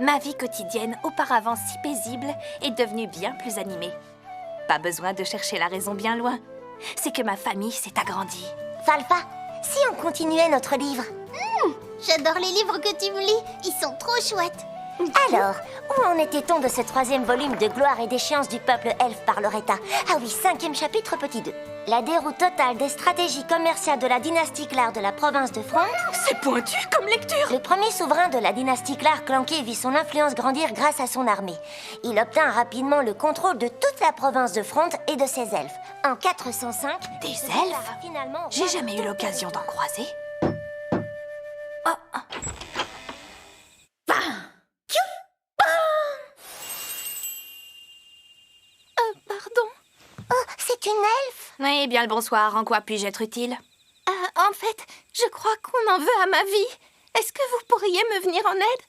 Ma vie quotidienne, auparavant si paisible, est devenue bien plus animée. Pas besoin de chercher la raison bien loin. C'est que ma famille s'est agrandie. Falfa, si on continuait notre livre? J'adore les livres que tu me lis, ils sont trop chouettes. Alors, où en était-on de ce 3e volume de Gloire et déchéance du peuple elfe par Loretta? Ah oui, 5e chapitre, petit 2. La déroute totale des stratégies commerciales de la dynastie Clar de la province de Front. C'est pointu comme lecture! Le premier souverain de la dynastie Clar Clanqué vit son influence grandir grâce à son armée. Il obtint rapidement le contrôle de toute la province de Front et de ses elfes. En 405... Des elfes? J'ai jamais eu l'occasion d'en croiser. Oh. Pardon? Oh, c'est une elfe? Oui, bien le bonsoir. En quoi puis-je être utile? En fait, je crois qu'on en veut à ma vie. Est-ce que vous pourriez me venir en aide?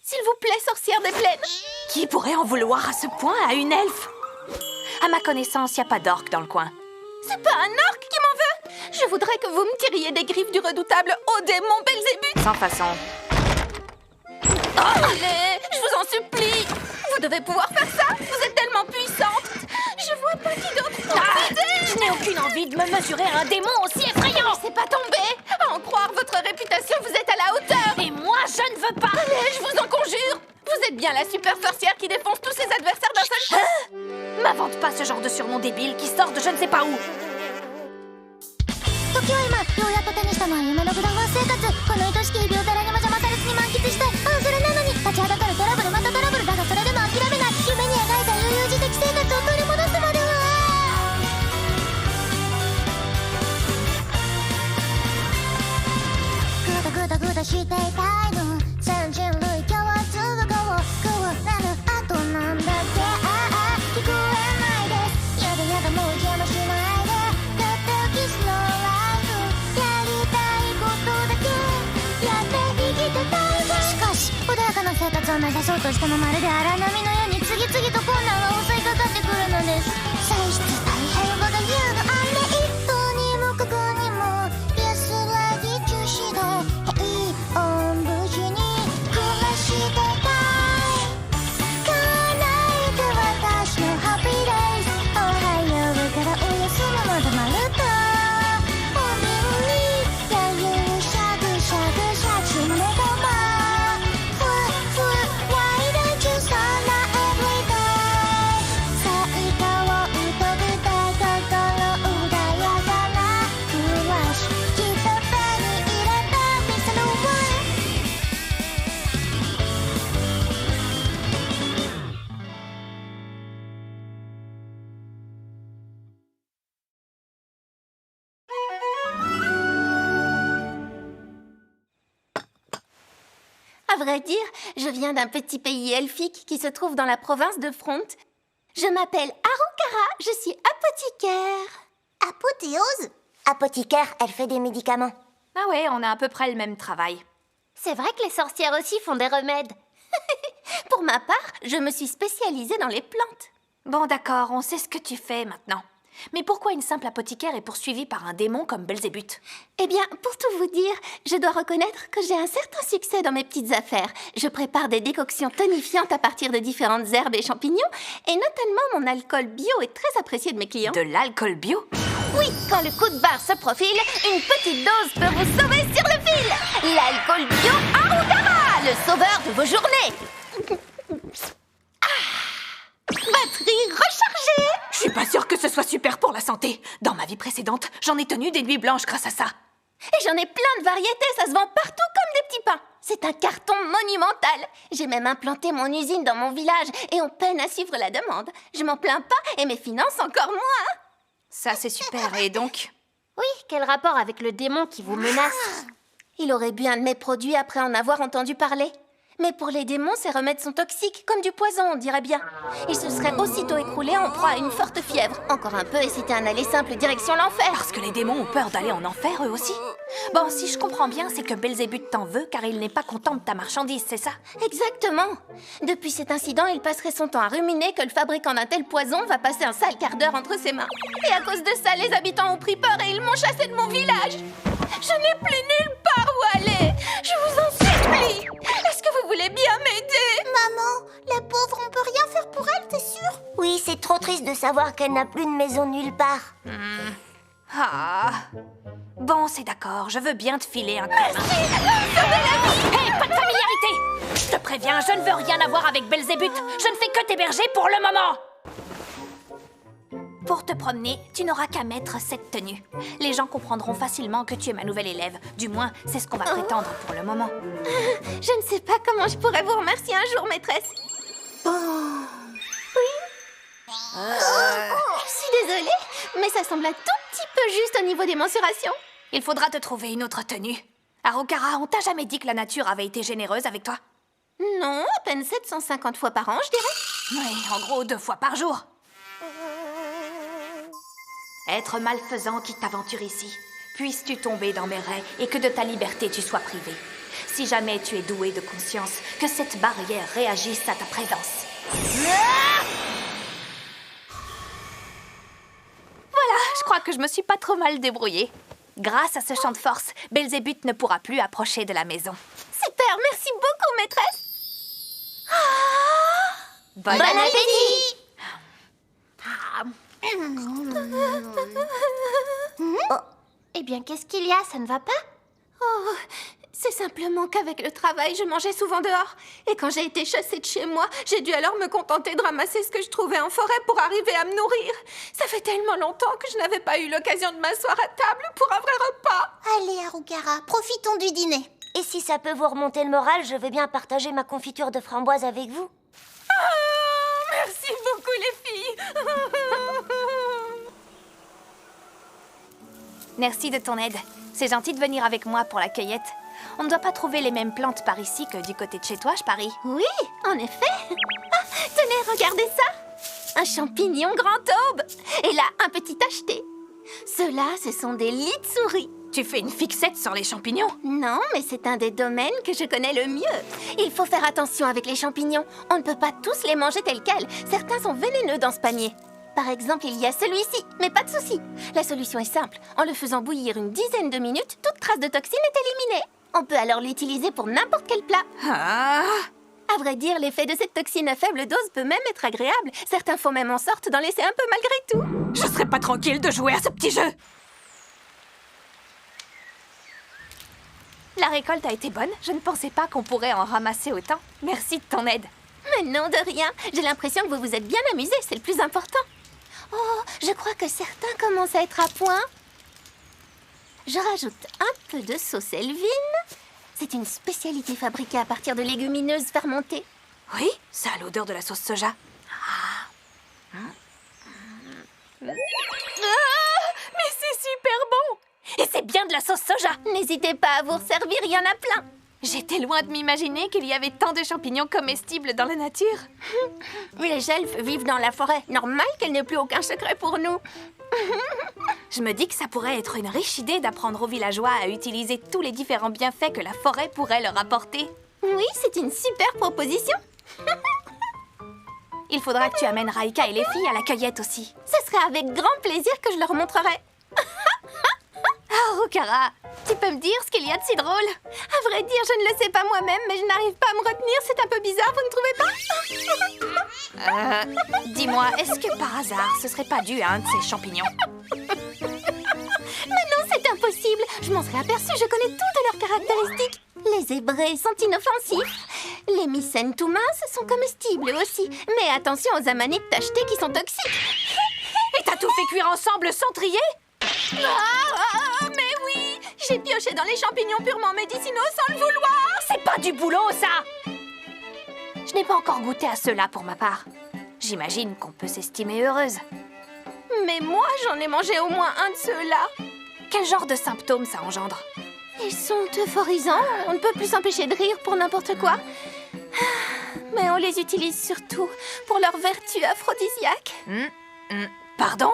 S'il vous plaît, sorcière des plaines. Qui pourrait en vouloir à ce point à une elfe? À ma connaissance, y a pas d'orque dans le coin. C'est pas un orc qui m'en veut. Je voudrais que vous me tiriez des griffes du redoutable haut démon Belzébuth. Sans façon. Allez, je vous en supplie. Vous devez pouvoir faire ça. Vous êtes tellement puissante. Je vois pas qui d'autre peut m'aider. Je n'ai aucune envie de me mesurer à un démon aussi effrayant. C'est pas tombé. À en croire votre réputation, vous êtes à la hauteur. Et moi, je ne veux pas. Allez, je vous en conjure. Vous êtes bien la super sorcière qui défonce tous ses adversaires d'un seul coup. M'invente pas ce genre de surnom débile qui sort de je ne sais pas où. 時は今ようやっと手にしたのは夢のグラファン生活この愛しき日々を誰にも邪魔されずに満喫したいそれなのに立ちはだかるトラブルまたトラブルだがそれでも諦めない夢に描いた悠々自適生活を取り戻すまではグダグダグダしていたいの全人類共通語を食われる後なんだっけ聞こえないですやだやだもう邪魔しないでたったキスのライフやりたいことだけやって生きてたいぜしかし穏やかな生活を目指そうとしてもまるで荒波のように次々と困難が襲いかかってくるのです性質大変我が言うのあれ一等にもかくにも安らぎ中止で平穏無事に暮らしてたい叶えて私のハッピーデイズおはようからおやすみまでまるとお耳にやゆしゃぐしゃぐしゃちめがまふわふわ Why don't you start every day 最高を歌いたい心穏やかな暮らしきっと手に入れた見せるわÀ vrai dire, je viens d'un petit pays elfique qui se trouve dans la province de Front. Je m'appelle Arukara, je suis apothicaire. Apothéose? Apothicaire, elle fait des médicaments. Ah ouais, on a à peu près le même travail. C'est vrai que les sorcières aussi font des remèdes. Pour ma part, je me suis spécialisée dans les plantes. Bon, d'accord, on sait ce que tu fais maintenant. Mais pourquoi une simple apothicaire est poursuivie par un démon comme Belzébuth? Eh bien, pour tout vous dire, je dois reconnaître que j'ai un certain succès dans mes petites affaires. Je prépare des décoctions tonifiantes à partir de différentes herbes et champignons, et notamment mon alcool bio est très apprécié de mes clients. De l'alcool bio? Oui, quand le coup de barre se profile, une petite dose peut vous sauver sur le fil. L'alcool bio Arukara, le sauveur de vos journées. Batterie rechargée. Je suis pas sûre que ce soit super pour la santé. Dans ma vie précédente, j'en ai tenu des nuits blanches grâce à ça. Et j'en ai plein de variétés, ça se vend partout comme des petits pains. C'est un carton monumental. J'ai même implanté mon usine dans mon village et on peine à suivre la demande. Je m'en plains pas et mes finances encore moins. Ça, c'est super. Et donc? Oui, quel rapport avec le démon qui vous menace? Il aurait bu un de mes produits après en avoir entendu parler. Mais pour les démons, ces remèdes sont toxiques, comme du poison, on dirait bien. Il se serait aussitôt écroulé en proie à une forte fièvre. Encore un peu et c'était un aller simple direction l'enfer. Parce que les démons ont peur d'aller en enfer, eux aussi. Bon, si je comprends bien, c'est que Belzébuth t'en veut car il n'est pas content de ta marchandise, c'est ça? Exactement. Depuis cet incident, il passerait son temps à ruminer que le fabricant d'un tel poison va passer un sale quart d'heure entre ses mains. Et à cause de ça, les habitants ont pris peur et ils m'ont chassé de mon village. Je n'ai plus nulle part où aller. Je vous en supplie. Est-ce que vous voulez bien m'aider? savoir qu'elle n'a plus de maison nulle part. Ah. Bon, c'est d'accord, je veux bien te filer un coup de main. Hé, pas de familiarité! Je te préviens, je ne veux rien avoir avec Belzébuth. Je ne fais que t'héberger pour le moment. Pour te promener, tu n'auras qu'à mettre cette tenue. Les gens comprendront facilement que tu es ma nouvelle élève. Du moins, c'est ce qu'on va prétendre pour le moment. Je ne sais pas comment je pourrais vous remercier un jour, maîtresse. Je suis désolée, mais ça semble un tout petit peu juste au niveau des mensurations. Il faudra te trouver une autre tenue. Arukara, on t'a jamais dit que la nature avait été généreuse avec toi? Non, à peine 750 fois par an, je dirais. Oui, en gros 2 fois par jour. Être malfaisant qui t'aventure ici. Puisses-tu tomber dans mes raies et que de ta liberté tu sois privé. Si jamais tu es doué de conscience, que cette barrière réagisse à ta présence. Voilà, je crois que je me suis pas trop mal débrouillée. Grâce à ce champ de force, Belzébuth ne pourra plus approcher de la maison. Super, merci beaucoup, maîtresse. Bon appétit! Eh bien, qu'est-ce qu'il y a? Ça ne va pas? Oh, c'est simplement qu'avec le travail, je mangeais souvent dehors. Et quand j'ai été chassée de chez moi, j'ai dû alors me contenter de ramasser ce que je trouvais en forêt pour arriver à me nourrir. Ça fait tellement longtemps que je n'avais pas eu l'occasion de m'asseoir à table pour un vrai repas. Allez, Arukara, profitons du dîner. Et si ça peut vous remonter le moral, je veux bien partager ma confiture de framboise avec vous. Merci beaucoup, les filles. Merci de ton aide. C'est gentil de venir avec moi pour la cueillette. On ne doit pas trouver les mêmes plantes par ici que du côté de chez toi, je parie. Oui, en effet. Ah, tenez, regardez ça. Un champignon grand aube. Et là, un petit tacheté. Ceux-là, ce sont des lits de souris. Tu fais une fixette sur les champignons? Non, mais c'est un des domaines que je connais le mieux. Il faut faire attention avec les champignons. On ne peut pas tous les manger tels quels. Certains sont vénéneux dans ce panier. Par exemple, il y a celui-ci, mais pas de souci. La solution est simple. En le faisant bouillir une dizaine de minutes, toute trace de toxine est éliminée. On peut alors l'utiliser pour n'importe quel plat. Ah! À vrai dire, l'effet de cette toxine à faible dose peut même être agréable. Certains font même en sorte d'en laisser un peu malgré tout. Je serais pas tranquille de jouer à ce petit jeu. La récolte a été bonne. Je ne pensais pas qu'on pourrait en ramasser autant. Merci de ton aide. Mais non, de rien. J'ai l'impression que vous vous êtes bien amusés, c'est le plus important. Oh, je crois que certains commencent à être à point. Je rajoute un peu de sauce Elvin. C'est une spécialité fabriquée à partir de légumineuses fermentées. Oui, ça a l'odeur de la sauce soja. Mais c'est super bon! Et c'est bien de la sauce soja! N'hésitez pas à vous resservir, il y en a plein. J'étais loin de m'imaginer qu'il y avait tant de champignons comestibles dans la nature. Les elfes vivent dans la forêt. Normal qu'elle n'ait plus aucun secret pour nous. Je me dis que ça pourrait être une riche idée d'apprendre aux villageois à utiliser tous les différents bienfaits que la forêt pourrait leur apporter. Oui, c'est une super proposition. Il faudra que tu amènes Raika et les filles à la cueillette aussi. Ce serait avec grand plaisir que je leur montrerai. Ah, Arukara, tu peux me dire ce qu'il y a de si drôle? À vrai dire, je ne le sais pas moi-même, mais je n'arrive pas à me retenir. C'est un peu bizarre, vous ne trouvez pas? Dis-moi, est-ce que par hasard, ce serait pas dû à un de ces champignons? Mais non, c'est impossible. Je m'en serais aperçue, je connais toutes leurs caractéristiques. Les zébrés sont inoffensifs. Les mycènes tout minces sont comestibles aussi. Mais attention aux amanites tachetées qui sont toxiques. Et t'as tout fait cuire ensemble sans trier? Mais oui! J'ai pioché dans les champignons purement médicinaux sans le vouloir. C'est pas du boulot, ça! Je n'ai pas encore goûté à cela pour ma part. J'imagine qu'on peut s'estimer heureuse. Mais moi, j'en ai mangé au moins un de ceux-là. Quel genre de symptômes ça engendre? Ils sont euphorisants. On ne peut plus s'empêcher de rire pour n'importe quoi. Mais on les utilise surtout pour leur vertu aphrodisiaque. Pardon?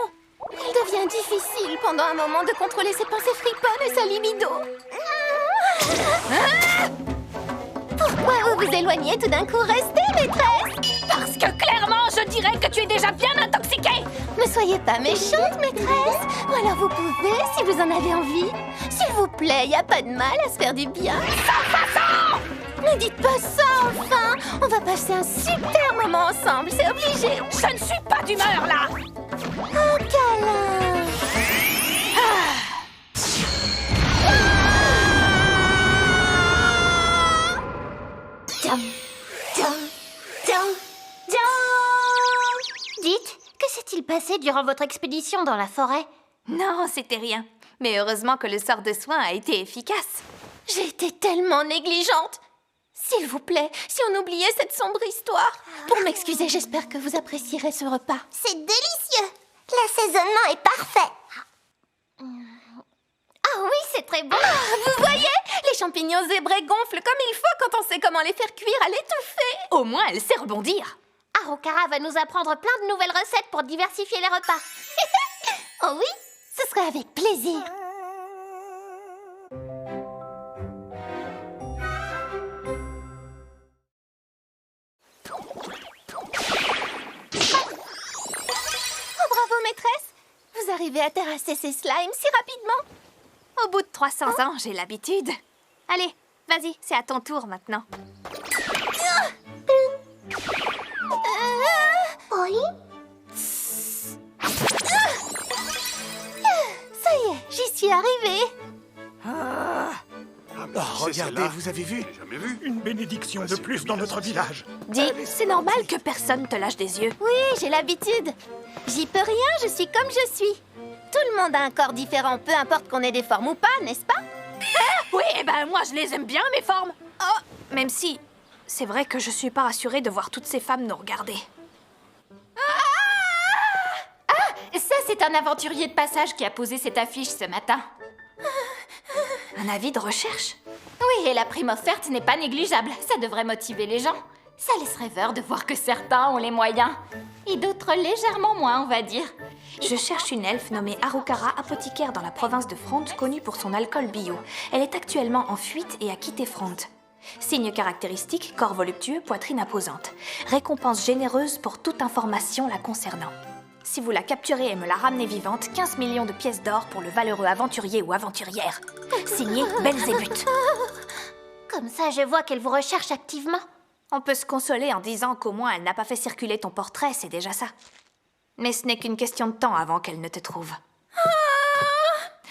Il devient difficile pendant un moment de contrôler ses pensées friponnes et sa libido. Pourquoi vous vous éloignez tout d'un coup? Restez, maîtresse! Parce que clairement, je dirais que tu es déjà bien intoxiquée! Ne soyez pas méchante, maîtresse. Ou alors vous pouvez, si vous en avez envie. S'il vous plaît, y a pas de mal à se faire du bien. Sans façon! Ne dites pas ça, enfin! On va passer un super moment ensemble, c'est obligé. Je ne suis pas d'humeur, là! Un câlin. Dum, dum, dum, dum. Dites, que s'est-il passé durant votre expédition dans la forêt? Non, c'était rien. Mais heureusement que le sort de soin a été efficace. J'ai été tellement négligente. S'il vous plaît, si on oubliait cette sombre histoire. Pour m'excuser, j'espère que vous apprécierez ce repas. C'est délicieux. L'assaisonnement est parfait. Ah oui, c'est très bon. Vous voyez, les champignons zébrés gonflent comme il faut quand on sait comment les faire cuire à l'étouffée. Au moins, elle sait rebondir. Arukara va nous apprendre plein de nouvelles recettes pour diversifier les repas. Oh oui, ce serait avec plaisir. Oh bravo maîtresse, vous arrivez à terrasser ces slimes si rapidement. Au bout de 300 ans, j'ai l'habitude. Allez, vas-y, c'est à ton tour maintenant. Oui. Ça y est, j'y suis arrivée. Regardez, vous avez vu? Jamais vu. Une bénédiction de plus dans notre village. Dis, c'est normal que personne te lâche des yeux. Oui, j'ai l'habitude. J'y peux rien, je suis comme je suis. Tout le monde a un corps différent, peu importe qu'on ait des formes ou pas, n'est-ce pas? Oui, eh ben moi je les aime bien, mes formes. Oh, même si, c'est vrai que je suis pas rassurée de voir toutes ces femmes nous regarder. Ça, c'est un aventurier de passage qui a posé cette affiche ce matin. Un avis de recherche? Oui, et la prime offerte n'est pas négligeable. Ça devrait motiver les gens. Ça laisse rêveur de voir que certains ont les moyens. Et d'autres légèrement moins, on va dire. Je cherche une elfe nommée Arukara, apothicaire dans la province de Fronte, connue pour son alcool bio. Elle est actuellement en fuite et a quitté Fronte. Signe caractéristique, corps voluptueux, poitrine imposante. Récompense généreuse pour toute information la concernant. Si vous la capturez et me la ramenez vivante, 15 millions de pièces d'or pour le valeureux aventurier ou aventurière. Signé Belzébuth. Comme ça, je vois qu'elle vous recherche activement. On peut se consoler en disant qu'au moins elle n'a pas fait circuler ton portrait, c'est déjà ça. Mais ce n'est qu'une question de temps avant qu'elle ne te trouve.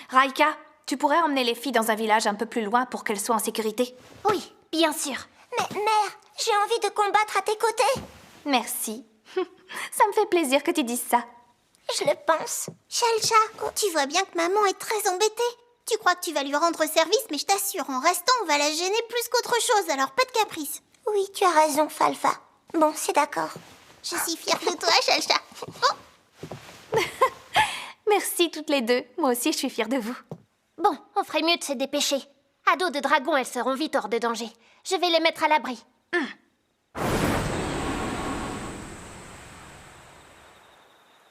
Raika, tu pourrais emmener les filles dans un village un peu plus loin pour qu'elles soient en sécurité? Oui, bien sûr. Mais mère, j'ai envie de combattre à tes côtés. Merci. Ça me fait plaisir que tu dises ça. Je le pense. Chalcha, tu vois bien que maman est très embêtée. Tu crois que tu vas lui rendre service, mais je t'assure, en restant, on va la gêner plus qu'autre chose, alors pas de caprice. Oui, tu as raison, Falfa. Bon, c'est d'accord. Je suis fière de toi, Chalcha. Oh, Merci toutes les deux. Moi aussi, je suis fière de vous. Bon, on ferait mieux de se dépêcher. À dos de dragon, elles seront vite hors de danger. Je vais les mettre à l'abri.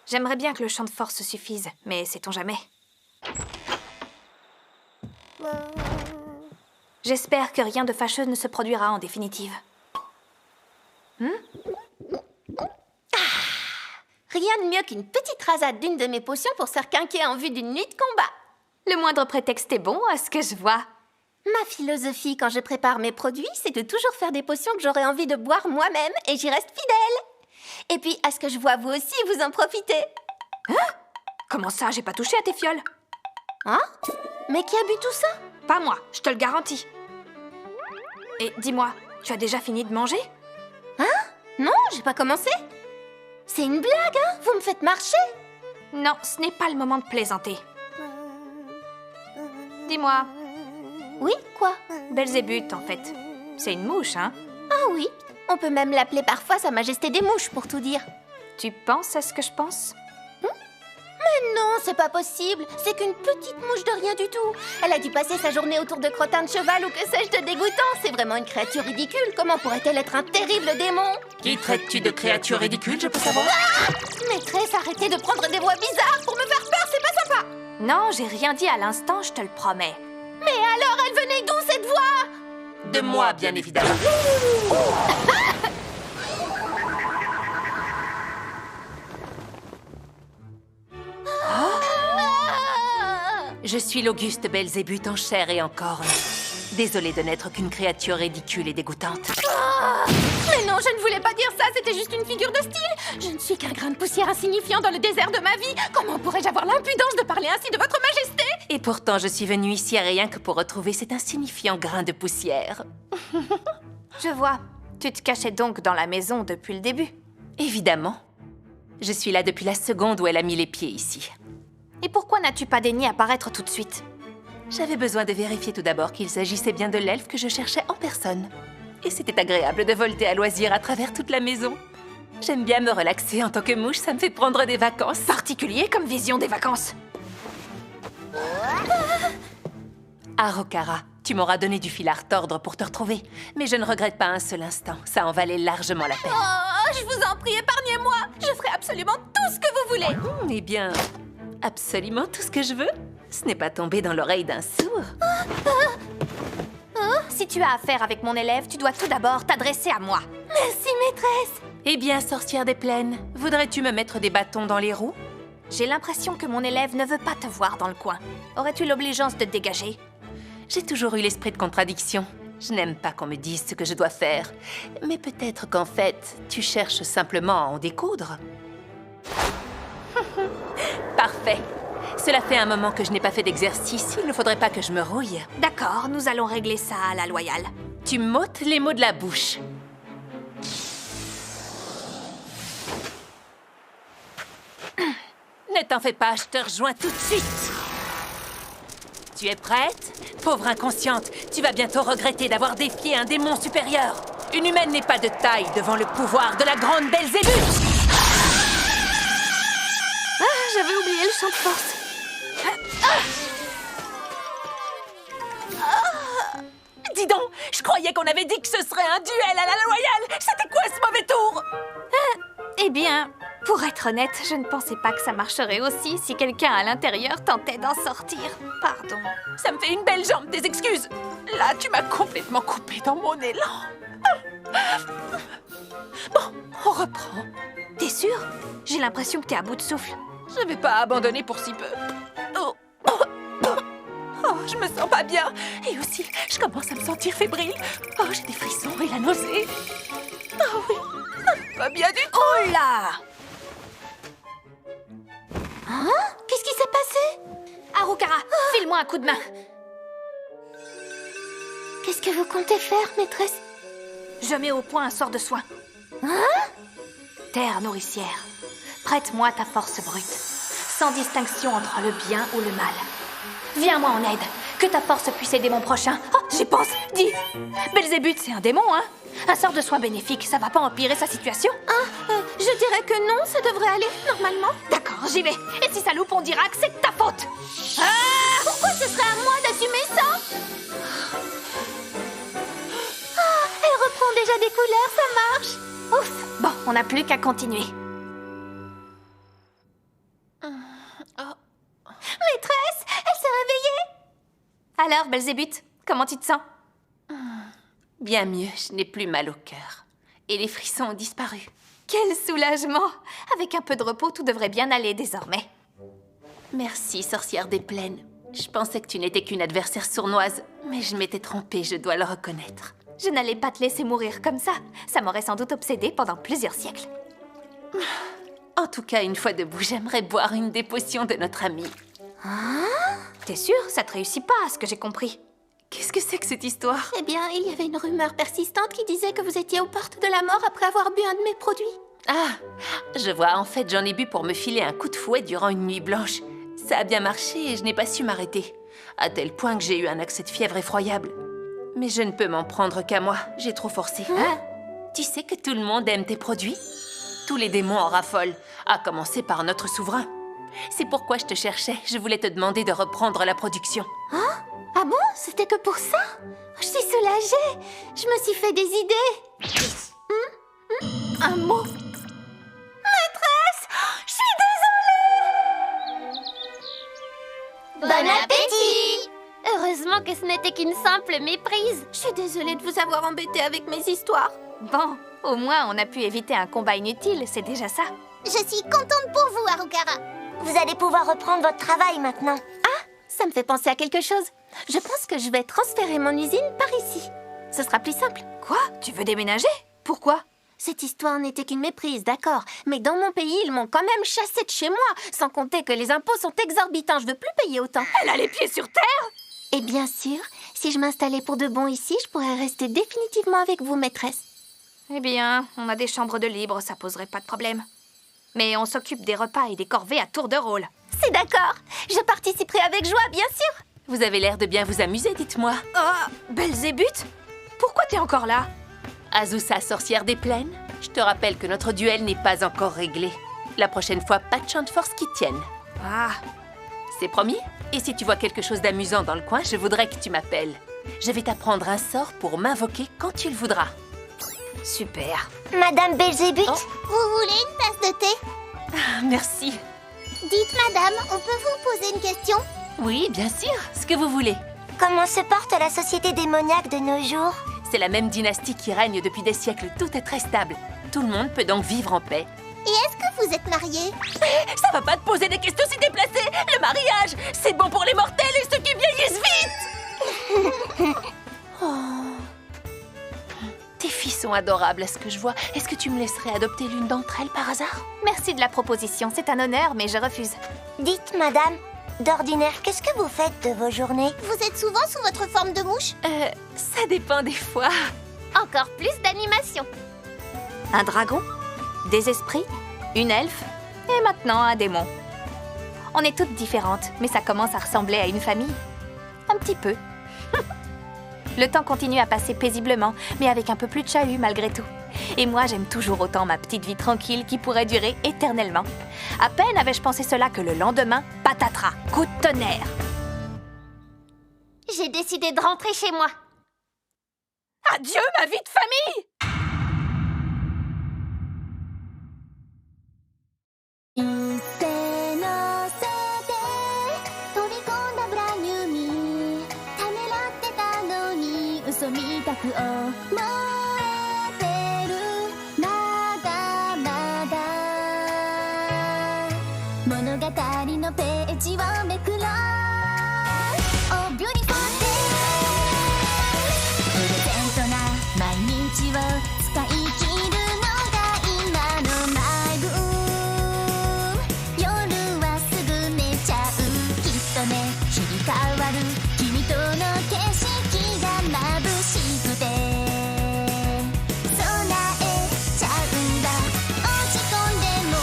J'aimerais bien que le champ de force suffise, mais sait-on jamais. J'espère que rien de fâcheux ne se produira en définitive. Rien de mieux qu'une petite rasade d'une de mes potions pour se faire quinquer en vue d'une nuit de combat. Le moindre prétexte est bon, à ce que je vois. Ma philosophie quand je prépare mes produits, c'est de toujours faire des potions que j'aurais envie de boire moi-même et j'y reste fidèle. Et puis, à ce que je vois, vous aussi, vous en profitez. Comment ça, j'ai pas touché à tes fioles? Hein? Mais qui a bu tout ça? Pas moi, je te le garantis. Et dis-moi, tu as déjà fini de manger? Non, j'ai pas commencé. C'est une blague, hein? Vous me faites marcher? Non, ce n'est pas le moment de plaisanter. Dis-moi, Oui, quoi? Belzébuth, en fait. C'est une mouche, hein? Ah oui, on peut même l'appeler parfois Sa Majesté des Mouches, pour tout dire. Tu penses à ce que je pense? Non, c'est pas possible. C'est qu'une petite mouche de rien du tout. Elle a dû passer sa journée autour de crottins de cheval ou que sais-je de dégoûtant. C'est vraiment une créature ridicule. Comment pourrait-elle être un terrible démon? Qui traites-tu de créature ridicule, je peux savoir? Maîtresse, arrêtez de prendre des voix bizarres pour me faire peur, c'est pas sympa. Non, j'ai rien dit à l'instant, je te le promets. Mais alors, elle venait d'où cette voix? De moi, bien évidemment. Je suis l'Auguste Belzébuth en chair et en corps. Désolée de n'être qu'une créature ridicule et dégoûtante. Mais non, je ne voulais pas dire ça, c'était juste une figure de style. Je ne suis qu'un grain de poussière insignifiant dans le désert de ma vie. Comment pourrais-je avoir l'impudence de parler ainsi de votre majesté? Et pourtant, je suis venue ici rien que pour retrouver cet insignifiant grain de poussière. Je vois. Tu te cachais donc dans la maison depuis le début. Évidemment. Je suis là depuis la seconde où elle a mis les pieds ici. Et pourquoi n'as-tu pas daigné apparaître tout de suite? J'avais besoin de vérifier tout d'abord qu'il s'agissait bien de l'elfe que je cherchais en personne. Et c'était agréable de volter à loisir à travers toute la maison. J'aime bien me relaxer en tant que mouche, ça me fait prendre des vacances. Particulier comme vision des vacances. Arokara, tu m'auras donné du fil à retordre pour te retrouver. Mais je ne regrette pas un seul instant, ça en valait largement la peine. Oh, je vous en prie, épargnez-moi. Je ferai absolument tout ce que vous voulez. Eh bien, absolument tout ce que je veux. Ce n'est pas tombé dans l'oreille d'un sourd. Si tu as affaire avec mon élève, tu dois tout d'abord t'adresser à moi. Merci, maîtresse. Eh bien, sorcière des plaines, voudrais-tu me mettre des bâtons dans les roues? J'ai l'impression que mon élève ne veut pas te voir dans le coin. Aurais-tu l'obligeance de te dégager? J'ai toujours eu l'esprit de contradiction. Je n'aime pas qu'on me dise ce que je dois faire. Mais peut-être qu'en fait, tu cherches simplement à en découdre. Parfait. Cela fait un moment que je n'ai pas fait d'exercice. Il ne faudrait pas que je me rouille. D'accord, nous allons régler ça à la loyale. Tu m'ôtes les mots de la bouche. Ne t'en fais pas, je te rejoins tout de suite. Tu es prête? Pauvre inconsciente, tu vas bientôt regretter d'avoir défié un démon supérieur. Une humaine n'est pas de taille devant le pouvoir de la grande Belzébuth. J'avais oublié le champ de force. Dis donc, je croyais qu'on avait dit que ce serait un duel à la loyale. C'était quoi ce mauvais tour? Eh bien, pour être honnête, je ne pensais pas que ça marcherait aussi si quelqu'un à l'intérieur tentait d'en sortir. Pardon. Ça me fait une belle jambe, des excuses. Là, tu m'as complètement coupé dans mon élan. Bon, on reprend. T'es sûre? J'ai l'impression que t'es à bout de souffle. Je vais pas abandonner pour si peu. Oh, je me sens pas bien. Et aussi, je commence à me sentir fébrile. Oh, j'ai des frissons et la nausée. Oh oui, ça va pas bien du tout. Oh là! Hein? Qu'est-ce qui s'est passé? Arukara, file-moi un coup de main. Qu'est-ce que vous comptez faire, maîtresse? Je mets au point un sort de soin. Terre nourricière, prête-moi ta force brute, sans distinction entre le bien ou le mal. Viens-moi en aide, que ta force puisse aider mon prochain. Oh, j'y pense, dis. Belzébuth, c'est un démon, hein? Un sort de soin bénéfique, ça va pas empirer sa situation? Je dirais que non, ça devrait aller, normalement. D'accord, j'y vais. Et si ça loupe, on dira que c'est de ta faute. Pourquoi ce serait à moi d'assumer ça? Elle reprend déjà des couleurs, ça marche. Ouf, bon, on n'a plus qu'à continuer. Maîtresse, elle s'est réveillée. Alors, Belzébuth, comment tu te sens? Bien mieux, je n'ai plus mal au cœur. Et les frissons ont disparu. Quel soulagement! Avec un peu de repos, tout devrait bien aller désormais. Merci, sorcière des plaines. Je pensais que tu n'étais qu'une adversaire sournoise, mais je m'étais trompée, je dois le reconnaître. Je n'allais pas te laisser mourir comme ça. Ça m'aurait sans doute obsédée pendant plusieurs siècles. En tout cas, une fois debout, j'aimerais boire une des potions de notre ami. T'es sûre? Ça te réussit pas, à ce que j'ai compris. Qu'est-ce que c'est que cette histoire? Eh bien, il y avait une rumeur persistante qui disait que vous étiez aux portes de la mort après avoir bu un de mes produits. Ah, je vois, en fait, j'en ai bu pour me filer un coup de fouet durant une nuit blanche. Ça a bien marché et je n'ai pas su m'arrêter. À tel point que j'ai eu un accès de fièvre effroyable. Mais je ne peux m'en prendre qu'à moi, j'ai trop forcé. Tu sais que tout le monde aime tes produits? Tous les démons en raffolent, à commencer par notre souverain. C'est pourquoi je te cherchais, je voulais te demander de reprendre la production. Ah bon? C'était que pour ça? Je suis soulagée. Je me suis fait des idées. Un mot? Maîtresse, je suis désolée. Bon appétit. Heureusement que ce n'était qu'une simple méprise. Je suis désolée de vous avoir embêté avec mes histoires. Bon, au moins on a pu éviter un combat inutile, c'est déjà ça. Je suis contente pour vous, Arukara. Vous allez pouvoir reprendre votre travail maintenant. Ça me fait penser à quelque chose. Je pense que je vais transférer mon usine par ici. Ce sera plus simple. Quoi? Tu veux déménager? Pourquoi? Cette histoire n'était qu'une méprise, d'accord. Mais dans mon pays, ils m'ont quand même chassée de chez moi. Sans compter que les impôts sont exorbitants. Je veux plus payer autant. Elle a les pieds sur terre! Et bien sûr, si je m'installais pour de bon ici, je pourrais rester définitivement avec vous, maîtresse. Eh bien, on a des chambres de libre, ça poserait pas de problème. Mais on s'occupe des repas et des corvées à tour de rôle. C'est d'accord. Je participerai avec joie, bien sûr. Vous avez l'air de bien vous amuser, dites-moi. Oh, Belzébuth? Pourquoi t'es encore là? Azusa, sorcière des plaines, je te rappelle que notre duel n'est pas encore réglé. La prochaine fois, pas de champ de force qui tienne. Ah, C'est promis? Et si tu vois quelque chose d'amusant dans le coin, je voudrais que tu m'appelles. Je vais t'apprendre un sort pour m'invoquer quand tu le voudras. super. Madame Belzébuth, Vous voulez une tasse de thé? Ah, merci. Dites, madame, on peut vous poser une question? Oui, bien sûr, ce que vous voulez. comment se porte la société démoniaque de nos jours? C'est la même dynastie qui règne depuis des siècles, tout est très stable. Tout le monde peut donc vivre en paix. Et est-ce que vous êtes mariée? Ça va pas te poser des questions si déplacées. Le mariage, c'est bon pour les mortels et ceux qui vieillissent vite. Tes filles sont adorables à ce que je vois. Est-ce que tu me laisserais adopter l'une d'entre elles par hasard? Merci de la proposition, c'est un honneur, mais je refuse. Dites, madame, d'ordinaire, qu'est-ce que vous faites de vos journées? Vous êtes souvent sous votre forme de mouche? Ça dépend des fois. Encore plus d'animation. Un dragon, des esprits, une elfe et maintenant un démon. On est toutes différentes, mais ça commence à ressembler à une famille. Un petit peu. Le temps continue à passer paisiblement, mais avec un peu plus de chahut malgré tout. Et moi, j'aime toujours autant ma petite vie tranquille qui pourrait durer éternellement. À peine avais-je pensé cela que le lendemain, patatras, coup de tonnerre. J'ai décidé de rentrer chez moi. Adieu ma vie de famille! 一斉乗せて飛び込んだブランニューミーためらってたのに嘘みたく思えてるまだまだ物語のページをめくろう Oh beautiful day プレゼントな毎日を使い切るのが今のマイブーム夜はすぐ寝ちゃうきっとね切り替わる君との景色が眩しくて備えちゃうんだ落ち込んでも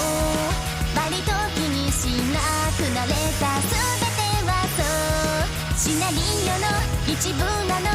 割と気にしなくなれた全てはそうシナリオの一部なの